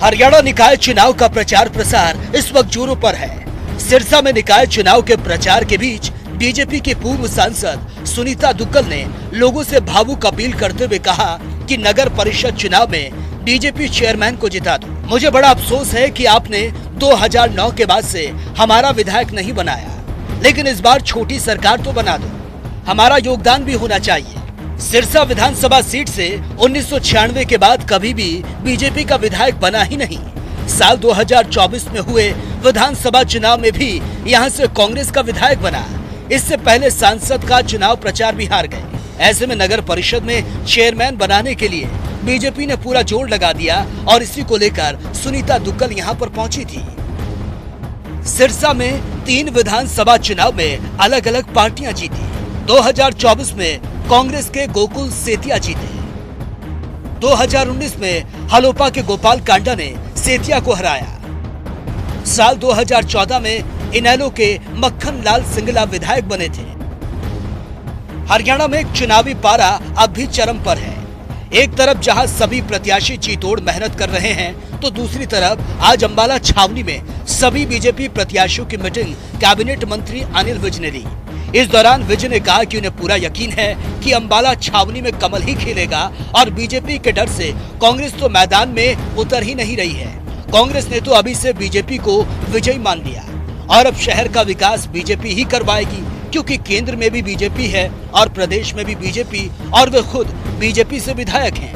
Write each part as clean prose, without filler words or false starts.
हरियाणा निकाय चुनाव का प्रचार प्रसार इस वक्त जोरों पर है। सिरसा में निकाय चुनाव के प्रचार के बीच बीजेपी के पूर्व सांसद सुनीता दुग्गल ने लोगों से भावुक अपील करते हुए कहा कि नगर परिषद चुनाव में बीजेपी चेयरमैन को जिता दो। मुझे बड़ा अफसोस है कि आपने 2009 के बाद से हमारा विधायक नहीं बनाया, लेकिन इस बार छोटी सरकार तो बना दो, हमारा योगदान भी होना चाहिए। सिरसा विधानसभा सीट से 1996 के बाद कभी भी बीजेपी का विधायक बना ही नहीं। साल 2024 में हुए विधानसभा चुनाव में भी यहां से कांग्रेस का विधायक बना। इससे पहले सांसद का चुनाव प्रचार भी हार गए। ऐसे में नगर परिषद में चेयरमैन बनाने के लिए बीजेपी ने पूरा जोर लगा दिया और इसी को लेकर सुनीता दुग्गल यहां पर पहुंची थी। सिरसा में 3 विधानसभा चुनाव में अलग अलग पार्टियां जीती। 2024 में कांग्रेस के गोकुल सेतिया जीते। 2019 में हलोपा के गोपाल कांडा ने सेतिया को हराया। साल 2014 में इनेलो के मक्खन लाल सिंगला विधायक बने थे। हरियाणा में चुनावी पारा अब भी चरम पर है। एक तरफ जहां सभी प्रत्याशी जी तोड़ मेहनत कर रहे हैं, तो दूसरी तरफ आज अंबाला छावनी में सभी बीजेपी प्रत्याशियों की मीटिंग कैबिनेट मंत्री अनिल विज ने ली। इस दौरान विज ने कहा कि उन्हें पूरा यकीन है कि अंबाला छावनी में कमल ही खिलेगा और बीजेपी के डर से कांग्रेस तो मैदान में उतर ही नहीं रही है। कांग्रेस ने तो अभी से बीजेपी को विजयी मान लिया और अब शहर का विकास बीजेपी ही करवाएगी, क्योंकि केंद्र में भी बीजेपी है और प्रदेश में भी बीजेपी और वे खुद बीजेपी से विधायक हैं।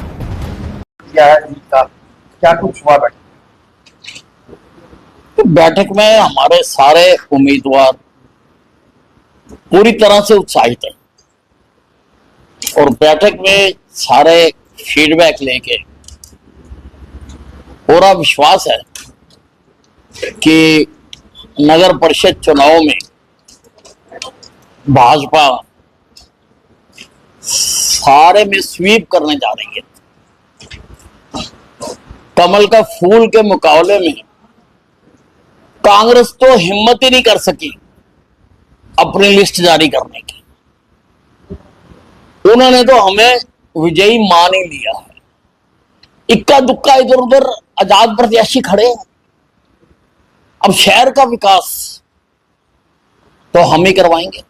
क्या कुछ हुआ बैठक में हमारे सारे उम्मीदवार पूरी तरह से उत्साहित है और बैठक में सारे फीडबैक लेके पूरा विश्वास है कि नगर परिषद चुनाव में भाजपा सारे में स्वीप करने जा रही है। कमल का फूल के मुकाबले में कांग्रेस तो हिम्मत ही नहीं कर सकी अपनी लिस्ट जारी करने की। उन्होंने तो हमें विजयी मान ही लिया है। इक्का दुक्का इधर उधर आजाद प्रत्याशी खड़े हैं। अब शहर का विकास तो हम ही करवाएंगे।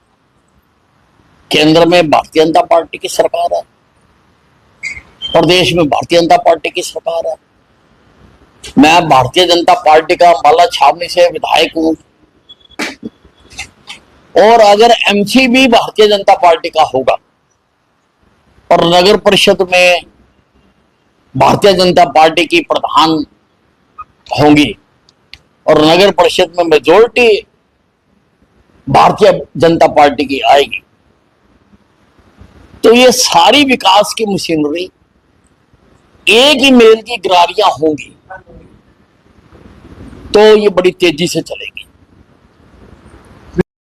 केंद्र में भारतीय जनता पार्टी की सरकार है, प्रदेश में भारतीय जनता पार्टी की सरकार है। मैं भारतीय जनता पार्टी का अंबाला छावनी से विधायक हूं और अगर एमसी भी भारतीय जनता पार्टी का होगा और नगर परिषद में भारतीय जनता पार्टी की प्रधान होंगी और नगर परिषद में मेजोरिटी भारतीय जनता पार्टी की आएगी, तो ये सारी विकास की मशीनरी एक ही मेल की गरारियां होंगी तो ये बड़ी तेजी से चलेगी।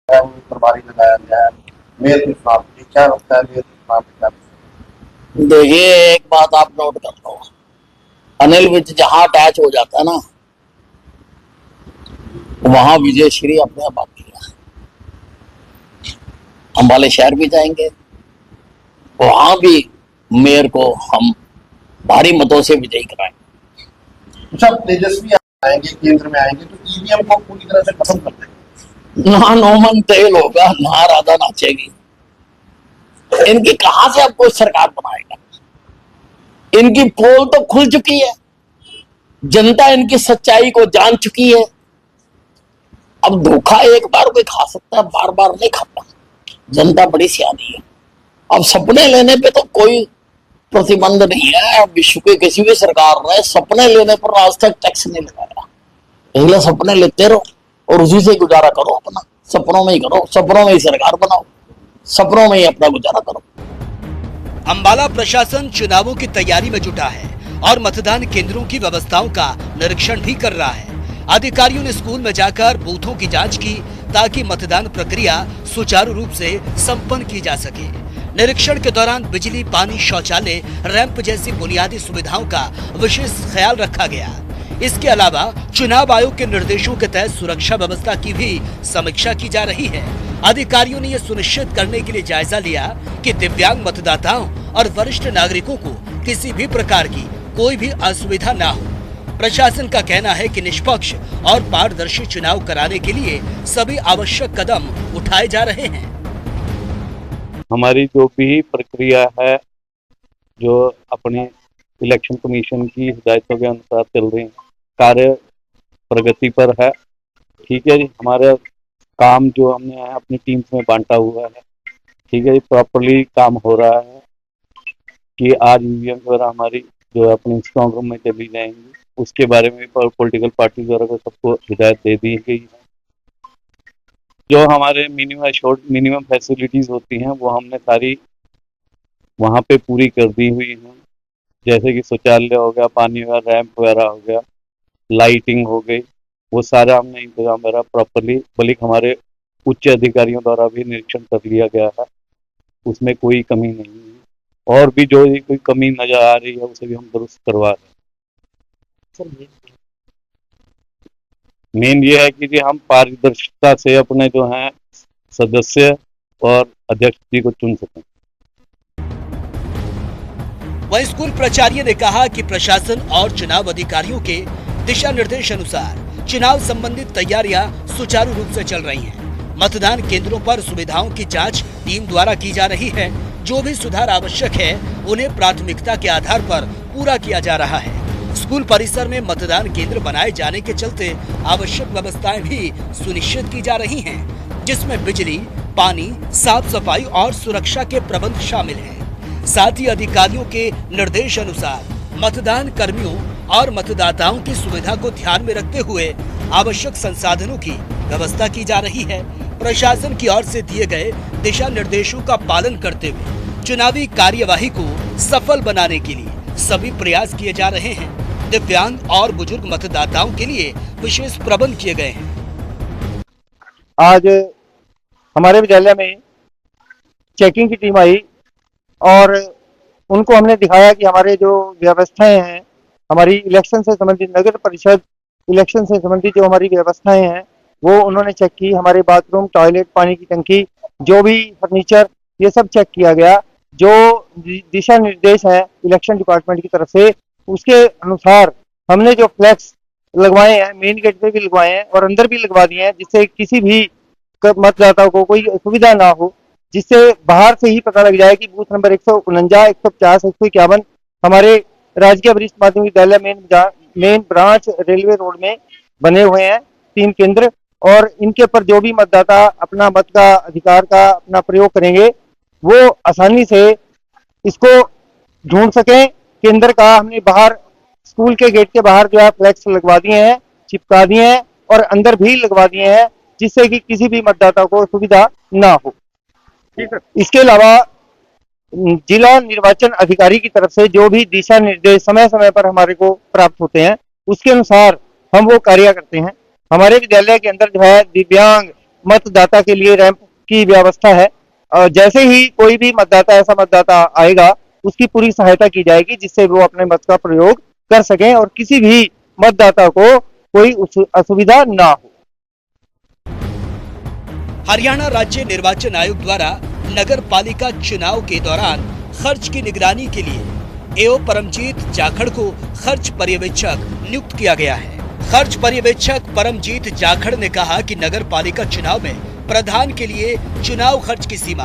प्रभारी लगाया गया है मेयर के चुनाव, क्या लगता है मेयर के चुनाव में? देखिए, एक बात आप नोट कर लो, अनिल विज जहां अटैच हो जाता है ना, वहां विजय श्री अपने आप आती है। अंबाले शहर भी जाएंगे, वहां भी मेयर को हम भारी मतों से विजयी कराएंगे। अच्छा, तेजस्वी आएंगे, केंद्र में आएंगे तो ईवीएम को पूरी तरह से खत्म कर देंगे। ना नौमन तेल होगा, ना राधा नाचेगी। इनकी कहां से अब कोई सरकार बनाएगा? इनकी पोल तो खुल चुकी है, जनता इनकी सच्चाई को जान चुकी है। अब धोखा एक बार कोई खा सकता है, बार बार नहीं खाता। जनता बड़ी सियानी है। अब सपने लेने पे तो कोई प्रतिबंध नहीं है। विश्व की किसी भी सरकार ने सपने लेने पर आज तक टैक्स नहीं लगाया। पहले सपने लेते रहो और उसी से गुजारा करो, अपना सपनों में ही करो, सपनों में ही सरकार बनाओ, सपनों में ही अपना गुजारा करो। अंबाला प्रशासन चुनावों की तैयारी में जुटा है और मतदान केंद्रों की व्यवस्थाओं का निरीक्षण भी कर रहा है। अधिकारियों ने स्कूल में जाकर बूथों की जांच की ताकि मतदान प्रक्रिया सुचारू रूप से संपन्न की जा सके। निरीक्षण के दौरान बिजली, पानी, शौचालय, रैंप जैसी बुनियादी सुविधाओं का विशेष ख्याल रखा गया। इसके अलावा चुनाव आयोग के निर्देशों के तहत सुरक्षा व्यवस्था की भी समीक्षा की जा रही है। अधिकारियों ने यह सुनिश्चित करने के लिए जायजा लिया कि दिव्यांग मतदाताओं और वरिष्ठ नागरिकों को किसी भी प्रकार की कोई भी असुविधा न हो। प्रशासन का कहना है कि निष्पक्ष और पारदर्शी चुनाव कराने के लिए सभी आवश्यक कदम उठाए जा रहे हैं। हमारी जो भी प्रक्रिया है, जो अपने इलेक्शन कमीशन की हिदायतों के अनुसार चल रही है, कार्य प्रगति पर है। ठीक है जी, हमारा काम जो हमने अपनी टीम्स में बांटा हुआ है, ठीक है जी, प्रॉपरली काम हो रहा है कि आज ईवीएम द्वारा हमारी जो अपनी स्ट्रॉन्ग रूम में चली जाएंगी, उसके बारे में पॉलिटिकल पार्टी द्वारा को सबको हिदायत दे दी गई है। जो हमारे मिनिमम फैसिलिटीज होती हैं वो हमने सारी वहाँ पे पूरी कर दी हुई हैं, जैसे कि शौचालय हो गया, पानी वगैरह, रैंप वगैरह हो गया, लाइटिंग हो गई, वो सारा हमने इंतजाम वगैरह प्रॉपरली, बल्कि हमारे उच्च अधिकारियों द्वारा भी निरीक्षण कर लिया गया है, उसमें कोई कमी नहीं है। और भी जो कोई कमी नजर आ रही है उसे भी हम दुरुस्त करवा रहे हैं। मेन ये है कि हम पारदर्शिता से अपने जो हैं सदस्य और अध्यक्ष जी को चुन सकें। वहीं स्कूल प्राचार्य ने कहा कि प्रशासन और चुनाव अधिकारियों के दिशा निर्देश अनुसार चुनाव संबंधित तैयारियां सुचारू रूप से चल रही हैं। मतदान केंद्रों पर सुविधाओं की जांच टीम द्वारा की जा रही है। जो भी सुधार आवश्यक है उन्हें प्राथमिकता के आधार पर पूरा किया जा रहा है। स्कूल परिसर में मतदान केंद्र बनाए जाने के चलते आवश्यक व्यवस्थाएं भी सुनिश्चित की जा रही हैं, जिसमें बिजली, पानी, साफ सफाई और सुरक्षा के प्रबंध शामिल हैं। साथ ही अधिकारियों के निर्देश अनुसार मतदान कर्मियों और मतदाताओं की सुविधा को ध्यान में रखते हुए आवश्यक संसाधनों की व्यवस्था की जा रही है। प्रशासन की ओर से दिए गए दिशा निर्देशों का पालन करते हुए चुनावी कार्यवाही को सफल बनाने के लिए सभी प्रयास किए जा रहे हैं। दिव्यांग और बुजुर्ग मतदाताओं के लिए विशेष प्रबंध किए गए हैं। आज हमारे विद्यालय में चेकिंग की टीम आई और उनको हमने दिखाया कि हमारे जो व्यवस्थाएं हैं, हमारी इलेक्शन से संबंधित, नगर परिषद इलेक्शन से संबंधित जो हमारी व्यवस्थाएं हैं वो उन्होंने चेक की। हमारे बाथरूम, टॉयलेट, पानी की टंकी, जो भी फर्नीचर, ये सब चेक किया गया। जो दिशा निर्देश है इलेक्शन डिपार्टमेंट की तरफ से, उसके अनुसार हमने जो फ्लैक्स लगवाए हैं, मेन गेट पे भी लगवाए हैं और अंदर भी लगवा दिए हैं, जिससे किसी भी मतदाता को कोई असुविधा ना हो, जिससे बाहर से ही पता लग जाए कि बूथ नंबर 149, 150, 151 हमारे राजकीय वरिष्ठ माध्यमिक विद्यालय मेन ब्रांच रेलवे रोड में बने हुए हैं 3 केंद्र, और इनके ऊपर जो भी मतदाता अपना मत का अधिकार का अपना प्रयोग करेंगे वो आसानी से इसको ढूंढ सकें। केंद्र का हमने बाहर स्कूल के गेट के बाहर जो है फ्लैक्स लगवा दिए हैं, चिपका दिए हैं और अंदर भी लगवा दिए हैं, जिससे कि किसी भी मतदाता को सुविधा ना हो। इसके अलावा जिला निर्वाचन अधिकारी की तरफ से जो भी दिशा निर्देश समय समय पर हमारे को प्राप्त होते हैं, उसके अनुसार हम वो कार्य करते हैं। हमारे विद्यालय के अंदर जो है दिव्यांग मतदाता के लिए रैंप की व्यवस्था है। जैसे ही कोई भी मतदाता, ऐसा मतदाता आएगा, उसकी पूरी सहायता की जाएगी जिससे वो अपने मत का प्रयोग कर सकें और किसी भी मतदाता को कोई असुविधा ना हो। हरियाणा राज्य निर्वाचन आयोग द्वारा नगर पालिका चुनाव के दौरान खर्च की निगरानी के लिए एओ परमजीत जाखड़ को खर्च पर्यवेक्षक नियुक्त किया गया है। खर्च पर्यवेक्षक परमजीत जाखड़ ने कहा कि नगर पालिका चुनाव में प्रधान के लिए चुनाव खर्च की सीमा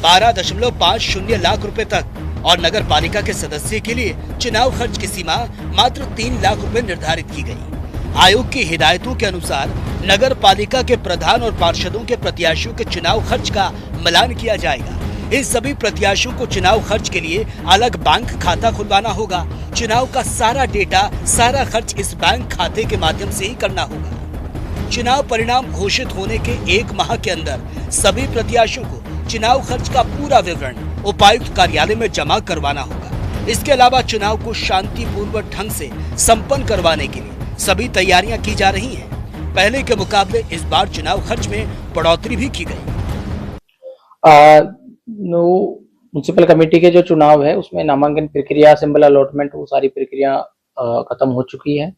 12.50 लाख रुपए तक और नगर पालिका के सदस्य के लिए चुनाव खर्च की सीमा मात्र 3 लाख रुपए निर्धारित की गई। आयोग की हिदायतों के अनुसार नगर पालिका के प्रधान और पार्षदों के प्रत्याशियों के चुनाव खर्च का मिलान किया जाएगा। इन सभी प्रत्याशियों को चुनाव खर्च के लिए अलग बैंक खाता खुलवाना होगा। चुनाव का सारा डेटा, सारा खर्च इस बैंक खाते के माध्यम से ही करना होगा। चुनाव परिणाम घोषित होने के 1 माह के अंदर सभी प्रत्याशियों को चुनाव खर्च का पूरा विवरण उपायुक्त कार्यालय में जमा करवाना होगा। इसके अलावा चुनाव को शांतिपूर्वक ढंग से संपन्न करवाने के लिए सभी तैयारियां की जा रही हैं। पहले के मुकाबले इस बार चुनाव खर्च में बढ़ोतरी भी की गई। म्युनिसिपल कमेटी के जो चुनाव है उसमें नामांकन प्रक्रिया, सिंबल अलॉटमेंट, वो सारी प्रक्रिया खत्म हो चुकी है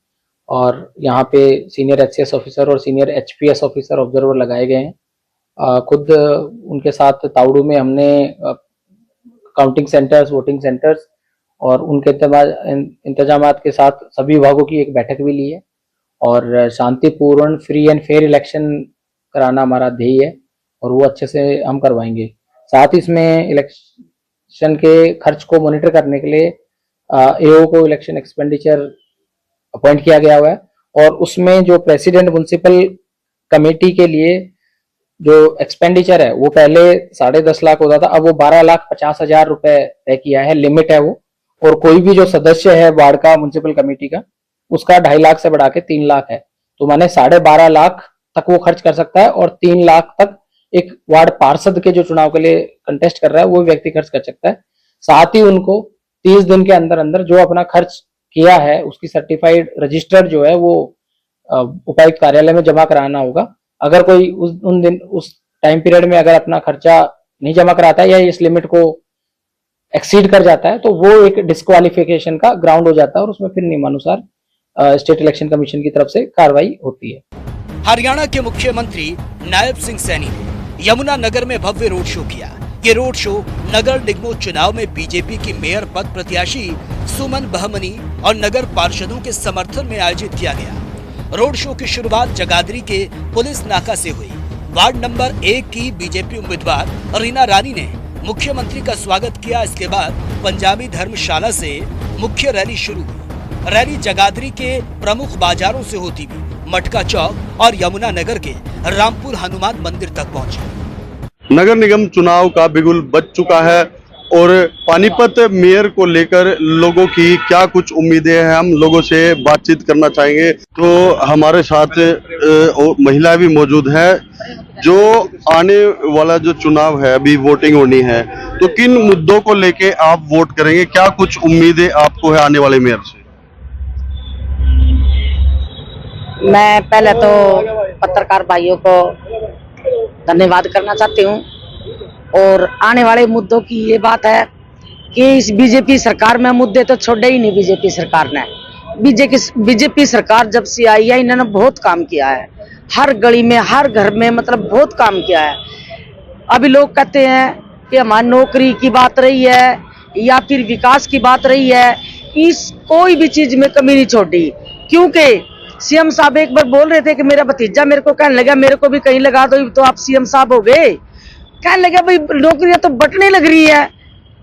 और यहाँ पे सीनियर एचसीएस ऑफिसर और सीनियर एचपीएस ऑफिसर ऑब्जर्वर लगाए गए हैं। खुद उनके साथ ताउड़ू में हमने काउंटिंग सेंटर्स, वोटिंग सेंटर्स और उनके इंतजामात के साथ सभी विभागों की एक बैठक भी ली है और शांतिपूर्ण फ्री एंड फेयर इलेक्शन कराना हमारा ध्येय है और वो अच्छे से हम करवाएंगे। साथ ही इसमें इलेक्शन के खर्च को मॉनिटर करने के लिए एओ को इलेक्शन एक्सपेंडिचर अपॉइंट किया गया हुआ है और उसमें जो प्रेसिडेंट म्युनिसिपल कमेटी के लिए जो एक्सपेंडिचर है वो पहले 10.5 लाख होता था, अब वो 12,50,000 रुपए तय किया है, लिमिट है वो। और कोई भी जो सदस्य है वार्ड का म्युनिसिपल कमेटी का उसका 2.5 लाख से बढ़ा के 3 लाख है, तो माने 12.5 लाख तक वो खर्च कर सकता है और 3 लाख तक एक वार्ड पार्षद के जो चुनाव के लिए कंटेस्ट कर रहा है वो व्यक्ति खर्च कर सकता है। साथ ही उनको 30 दिन के अंदर अंदर जो अपना खर्च किया है उसकी सर्टिफाइड रजिस्टर जो है वो उपायुक्त कार्यालय में जमा कराना होगा। अगर कोई उस टाइम पीरियड में अगर अपना खर्चा नहीं जमा कराता है या इस लिमिट को एक्सीड कर जाता है तो वो एक डिस्क्वालिफिकेशन का ग्राउंड हो जाता है और उसमें फिर नियमानुसार स्टेट इलेक्शन कमीशन की तरफ से कार्रवाई होती है। हरियाणा के मुख्यमंत्री नायब सिंह सैनी ने यमुनानगर में भव्य रोड शो किया। ये रोड शो नगर निगमों चुनाव में बीजेपी की मेयर पद प्रत्याशी सुमन बहमनी और नगर पार्षदों के समर्थन में आयोजित किया गया। रोड शो की शुरुआत जगाधरी के पुलिस नाका से हुई। वार्ड नंबर 1 की बीजेपी उम्मीदवार रीना रानी ने मुख्यमंत्री का स्वागत किया। इसके बाद पंजाबी धर्मशाला से मुख्य रैली शुरू हुई। रैली जगाधरी के प्रमुख बाजारों से होती हुई मटका चौक और यमुनानगर के रामपुर हनुमान मंदिर तक पहुंची। नगर निगम चुनाव का बिगुल बज चुका है और पानीपत मेयर को लेकर लोगों की क्या कुछ उम्मीदें हैं, हम लोगों से बातचीत करना चाहेंगे। तो हमारे साथ महिला भी मौजूद है। जो आने वाला जो चुनाव है, अभी वोटिंग होनी है, तो किन मुद्दों को लेके आप वोट करेंगे? क्या कुछ उम्मीदें आपको है आने वाले मेयर से? मैं पहले तो पत्रकार भाइयों को धन्यवाद करना चाहती हूँ और आने वाले मुद्दों की ये बात है कि इस बीजेपी सरकार में मुद्दे तो छोड़े ही नहीं। बीजेपी सरकार ने बीजेपी सरकार जब से आई है इन्होंने बहुत काम किया है, हर गली में हर घर में मतलब बहुत काम किया है। अभी लोग कहते हैं कि हमारी नौकरी की बात रही है या फिर विकास की बात रही है, इस कोई भी चीज में कमी नहीं छोड़ी। क्योंकि सीएम साहब एक बार बोल रहे थे कि मेरा भतीजा मेरे को कहने लगा मेरे को भी कहीं लगा दो तो आप सीएम साहब हो गए। कहने लगा भाई नौकरियां तो बटने लग रही है,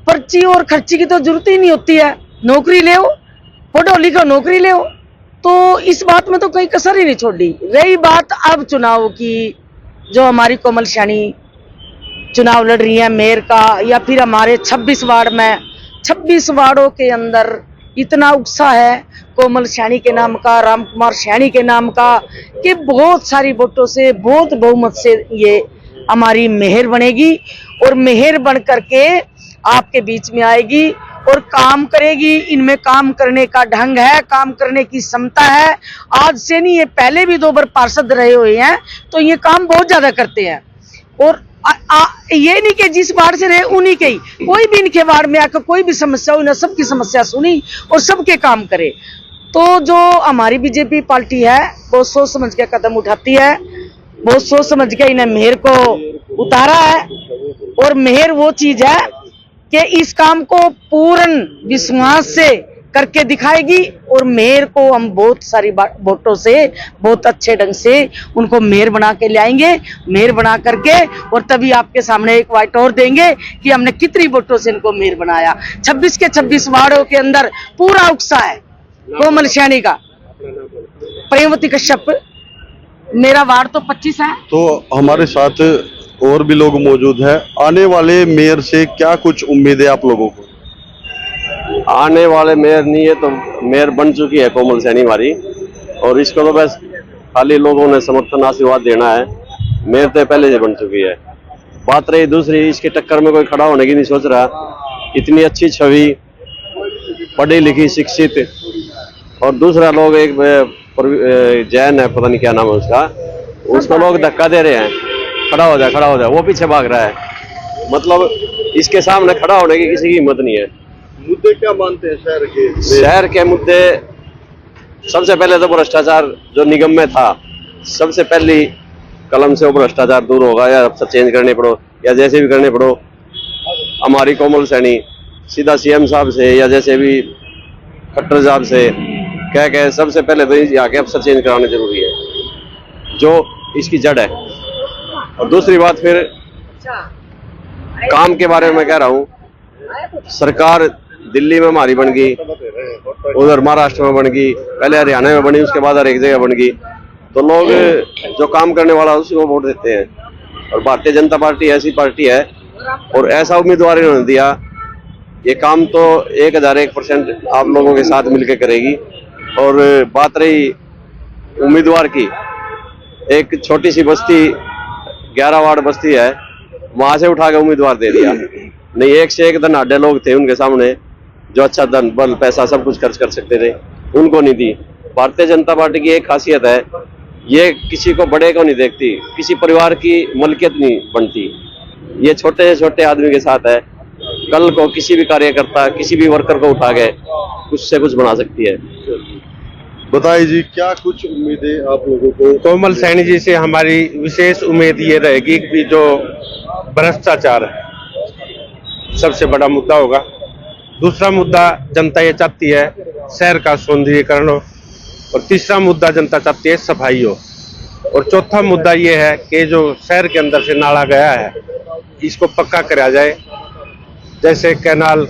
पर्ची और खर्ची की तो जरूरत ही नहीं होती है, नौकरी ले पढ़ो लिखो नौकरी ले। तो इस बात में तो कोई कसर ही नहीं छोड़ी। रही बात अब चुनाव की, जो हमारी कोमल सैनी चुनाव लड़ रही है मेयर का, या फिर हमारे 26 वार्ड में 26 वार्डों के अंदर इतना उत्साह है कोमल सैनी के नाम का, राम कुमार सैनी के नाम का, कि बहुत सारी वोटों से बहुत बहुमत से ये हमारी मेयर बनेगी और मेयर बन करके आपके बीच में आएगी और काम करेगी। इनमें काम करने का ढंग है, काम करने की क्षमता है। आज से नहीं, ये पहले भी 2 बार पार्षद रहे हुए हैं, तो ये काम बहुत ज्यादा करते हैं। और ये नहीं कि जिस वार्ड से रहे उन्हीं के ही, कोई भी इनके वार्ड में आकर कोई भी समस्या हुई ना, सबकी समस्या सुनी और सबके काम करे। तो जो हमारी बीजेपी पार्टी है बहुत सोच समझ के कदम उठाती है, बहुत सोच समझ के इन्हें मेयर को उतारा है। और मेयर वो चीज है कि इस काम को पूर्ण विश्वास से करके दिखाएगी और मेयर को हम बहुत सारी वोटों से बहुत अच्छे ढंग से उनको मेयर बना के लाएंगे, मेयर बना करके, और तभी आपके सामने एक वाइट और देंगे कि हमने कितनी वोटों से इनको मेयर बनाया। 26 के 26 वार्डों के अंदर पूरा उत्साह है। कोमल सैनी का, प्रेमवती कश्यप, मेरा वार्ड तो 25 है। तो हमारे साथ और भी लोग मौजूद हैं। आने वाले मेयर से क्या कुछ उम्मीद है आप लोगों को? आने वाले मेयर नहीं है तो मेयर बन चुकी है कोमल सैनी हमारी, और इसको तो बस खाली लोगों ने समर्थन आशीर्वाद देना है। मेयर तो पहले से बन चुकी है। बात रही दूसरी, इसके टक्कर में कोई खड़ा होने की नहीं सोच रहा। इतनी अच्छी छवि, पढ़ी लिखी शिक्षित, और दूसरा लोग एक जैन है, पता नहीं क्या नाम है उसको लोग धक्का दे रहे हैं, खड़ा हो जाए, वो पीछे भाग रहा है। मतलब इसके सामने खड़ा होने की किसी की हिम्मत नहीं है। मुद्दे क्या मानते हैं शहर के? शहर के मुद्दे सबसे पहले तो भ्रष्टाचार जो निगम में था, सबसे पहली कलम से वो भ्रष्टाचार दूर होगा, या चेंज करने पड़ो या जैसे भी करने पड़ो। हमारी कोमल सैनी सीधा सीएम साहब से या जैसे भी खट्टर साहब से कह के सबसे पहले तो यहाँ के अफसर चेंज कराने जरूरी है, जो इसकी जड़ है। और दूसरी बात फिर काम के बारे में मैं कह रहा हूँ, सरकार दिल्ली में हमारी बन गई, उधर महाराष्ट्र में बन गई, पहले हरियाणा में बनी, उसके बाद हर एक जगह बन गई, तो लोग जो काम करने वाला उसी को वोट देते हैं। और भारतीय जनता पार्टी ऐसी पार्टी है और ऐसा उम्मीदवार इन्होंने दिया, ये काम तो 1001% आप लोगों के साथ मिलकर करेगी। और बात रही उम्मीदवार की, एक छोटी सी बस्ती 11 वार्ड बस्ती है, वहां से उठा के उम्मीदवार दे दिया। नहीं, एक से एक धनाढ़ लोग थे उनके सामने जो अच्छा धन बल पैसा सब कुछ खर्च कर सकते थे, उनको नहीं दी। भारतीय जनता पार्टी की एक खासियत है, ये किसी को बड़े को नहीं देखती, किसी परिवार की मलकियत नहीं बनती, ये छोटे से छोटे आदमी के साथ है। कल को किसी भी कार्यकर्ता, किसी भी वर्कर को उठा के कुछ से कुछ बना सकती है। बताइए जी, क्या कुछ उम्मीदें आप लोगों को? कोमल सैनी जी से हमारी विशेष उम्मीद ये रहेगी कि जो भ्रष्टाचार है सबसे बड़ा मुद्दा होगा। दूसरा मुद्दा जनता ये चाहती है शहर का सौंदर्यीकरण हो, और तीसरा मुद्दा जनता चाहती है सफाई हो, और चौथा मुद्दा ये है कि जो शहर के अंदर से नाला गया है इसको पक्का कराया जाए, जैसे करनाल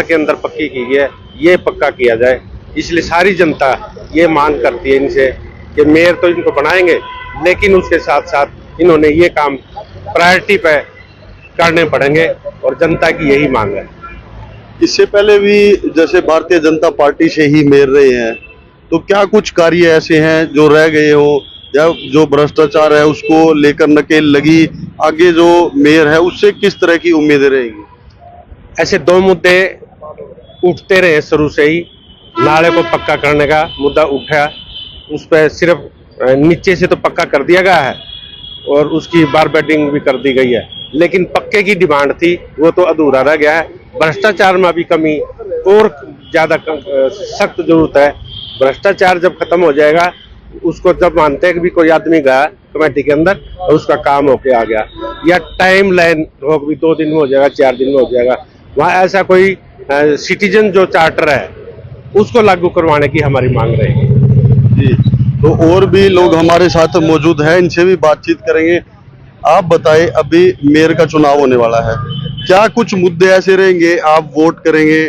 के अंदर पक्की की गई है, ये पक्का किया जाए। इसलिए सारी जनता ये मांग करती है इनसे कि मेयर तो इनको बनाएंगे, लेकिन उसके साथ साथ इन्होंने ये काम प्रायोरिटी पे करने पड़ेंगे, और जनता की यही मांग है। इससे पहले भी जैसे भारतीय जनता पार्टी से ही मेयर रहे हैं, तो क्या कुछ कार्य ऐसे हैं जो रह गए हो, या जो भ्रष्टाचार है उसको लेकर नकेल लगी, आगे जो मेयर है उससे किस तरह की उम्मीदें रहेंगी? ऐसे दो मुद्दे उठते रहे शुरू से ही। नाले को पक्का करने का मुद्दा उठा, उस पर सिर्फ नीचे से तो पक्का कर दिया गया है और उसकी बार बेडिंग भी कर दी गई है, लेकिन पक्के की डिमांड थी वो तो अधूरा रह गया है। भ्रष्टाचार में अभी कमी और ज्यादा सख्त जरूरत है। भ्रष्टाचार जब खत्म हो जाएगा, उसको जब मानते हैं कि भी कोई आदमी गया कमेटी के अंदर और उसका काम होके आ गया, या टाइम लाइन हो भी 2 दिन में हो जाएगा, 4 दिन में हो जाएगा, वहाँ ऐसा कोई सिटीजन जो चार्टर है उसको लागू करवाने की हमारी मांग रहेगी जी। तो और भी लोग हमारे साथ मौजूद हैं, इनसे भी बातचीत करेंगे। आप बताएं, अभी मेयर का चुनाव होने वाला है, क्या कुछ मुद्दे ऐसे रहेंगे आप वोट करेंगे?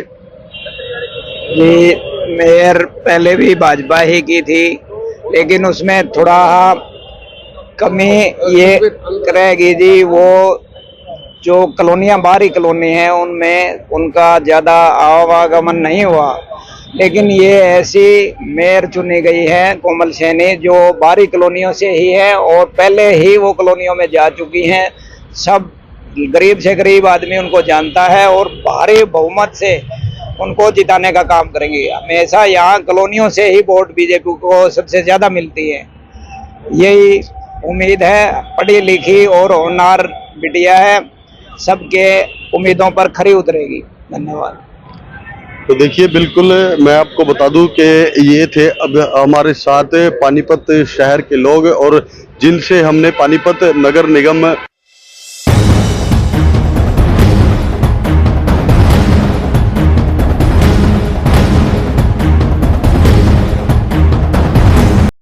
ये मेयर पहले भी भाजपा ही की थी, लेकिन उसमें थोड़ा कमी ये रहेगी जी, वो जो कॉलोनियां बाहरी कॉलोनी है उनमें उनका ज्यादा आवागमन नहीं हुआ। लेकिन ये ऐसी मेयर चुनी गई है कोमल सैनी जो बाहरी कॉलोनियों से ही है और पहले ही वो कॉलोनियों में जा चुकी हैं। सब गरीब से गरीब आदमी उनको जानता है और भारी बहुमत से उनको जिताने का काम करेंगे। हमेशा यहाँ कॉलोनियों से ही वोट बीजेपी को सबसे ज्यादा मिलती है, यही उम्मीद है। पढ़ी लिखी और होनहार बिटिया है, सबके उम्मीदों पर खरी उतरेगी। धन्यवाद। तो देखिए, बिल्कुल मैं आपको बता दूं कि ये थे अब हमारे साथ पानीपत शहर के लोग, और जिनसे हमने पानीपत नगर निगम